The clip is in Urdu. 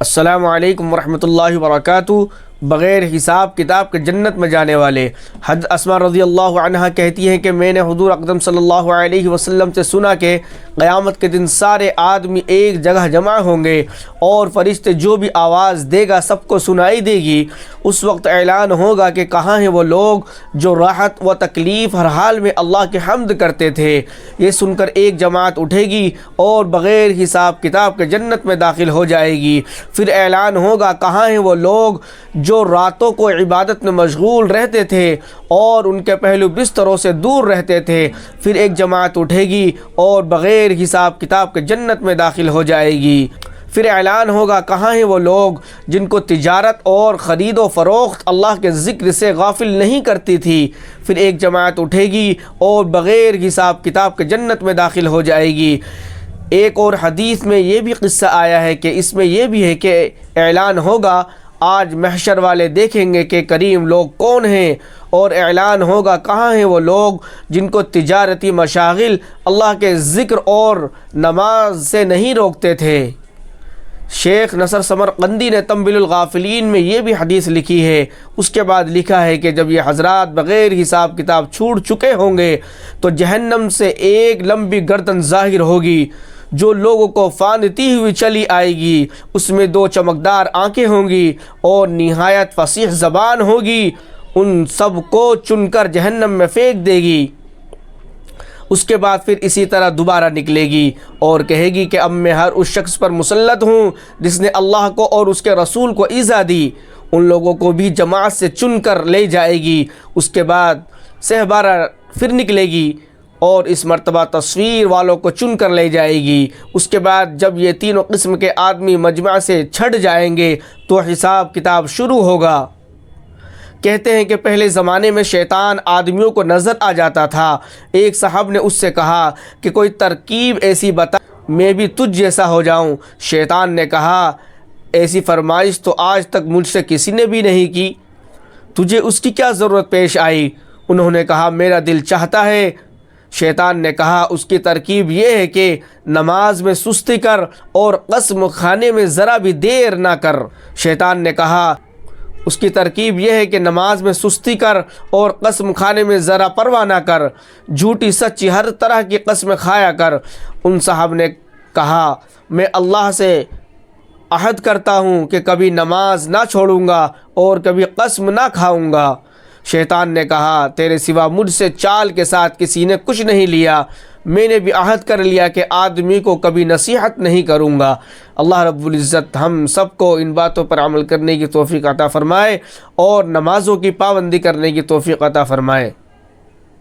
السلام علیکم ورحمۃ اللہ وبرکاتہ۔ بغیر حساب کتاب کے جنت میں جانے والے حضرت اسماء رضی اللہ عنہا کہتی ہیں کہ میں نے حضور اقدم صلی اللہ علیہ وسلم سے سنا کہ قیامت کے دن سارے آدمی ایک جگہ جمع ہوں گے اور فرشتے جو بھی آواز دے گا سب کو سنائی دے گی۔ اس وقت اعلان ہوگا کہ کہاں ہیں وہ لوگ جو راحت و تکلیف ہر حال میں اللہ کی حمد کرتے تھے۔ یہ سن کر ایک جماعت اٹھے گی اور بغیر حساب کتاب کے جنت میں داخل ہو جائے گی۔ پھر اعلان ہوگا کہاں ہیں وہ لوگ جو راتوں کو عبادت میں مشغول رہتے تھے اور ان کے پہلو بستروں سے دور رہتے تھے۔ پھر ایک جماعت اٹھے گی اور بغیر حساب کتاب کے جنت میں داخل ہو جائے گی۔ پھر اعلان ہوگا کہاں ہیں وہ لوگ جن کو تجارت اور خرید و فروخت اللہ کے ذکر سے غافل نہیں کرتی تھی۔ پھر ایک جماعت اٹھے گی اور بغیر حساب کتاب کے جنت میں داخل ہو جائے گی۔ ایک اور حدیث میں یہ بھی قصہ آیا ہے کہ اس میں یہ بھی ہے کہ اعلان ہوگا آج محشر والے دیکھیں گے کہ کریم لوگ کون ہیں، اور اعلان ہوگا کہاں ہیں وہ لوگ جن کو تجارتی مشاغل اللہ کے ذکر اور نماز سے نہیں روکتے تھے۔ شیخ نصر سمرقندی نے تنبیہ الغافلین میں یہ بھی حدیث لکھی ہے۔ اس کے بعد لکھا ہے کہ جب یہ حضرات بغیر حساب کتاب چھوڑ چکے ہوں گے تو جہنم سے ایک لمبی گردن ظاہر ہوگی جو لوگوں کو فاندتی ہوئی چلی آئے گی۔ اس میں دو چمکدار آنکھیں ہوں گی اور نہایت فصیح زبان ہوگی، ان سب کو چن کر جہنم میں پھینک دے گی۔ اس کے بعد پھر اسی طرح دوبارہ نکلے گی اور کہے گی کہ اب میں ہر اس شخص پر مسلط ہوں جس نے اللہ کو اور اس کے رسول کو ایذا دی۔ ان لوگوں کو بھی جماعت سے چن کر لے جائے گی۔ اس کے بعد سہبارہ پھر نکلے گی اور اس مرتبہ تصویر والوں کو چن کر لے جائے گی۔ اس کے بعد جب یہ تینوں قسم کے آدمی مجمع سے چھٹ جائیں گے تو حساب کتاب شروع ہوگا۔ کہتے ہیں کہ پہلے زمانے میں شیطان آدمیوں کو نظر آ جاتا تھا۔ ایک صاحب نے اس سے کہا کہ کوئی ترکیب ایسی بتا میں بھی تجھ جیسا ہو جاؤں۔ شیطان نے کہا ایسی فرمائش تو آج تک مجھ سے کسی نے بھی نہیں کی، تجھے اس کی کیا ضرورت پیش آئی؟ انہوں نے کہا میرا دل چاہتا ہے۔ شیطان نے کہا اس کی ترکیب یہ ہے کہ نماز میں سستی کر اور قسم کھانے میں ذرا بھی دیر نہ کر۔ شیطان نے کہا اس کی ترکیب یہ ہے کہ نماز میں سستی کر اور قسم کھانے میں ذرا پرواہ نہ کر، جھوٹی سچی ہر طرح کی قسم کھایا کر۔ ان صاحب نے کہا میں اللہ سے عہد کرتا ہوں کہ کبھی نماز نہ چھوڑوں گا اور کبھی قسم نہ کھاؤں گا۔ شیطان نے کہا تیرے سوا مجھ سے چال کے ساتھ کسی نے کچھ نہیں لیا، میں نے بھی عہد کر لیا کہ آدمی کو کبھی نصیحت نہیں کروں گا۔ اللہ رب العزت ہم سب کو ان باتوں پر عمل کرنے کی توفیق عطا فرمائے اور نمازوں کی پابندی کرنے کی توفیق عطا فرمائے۔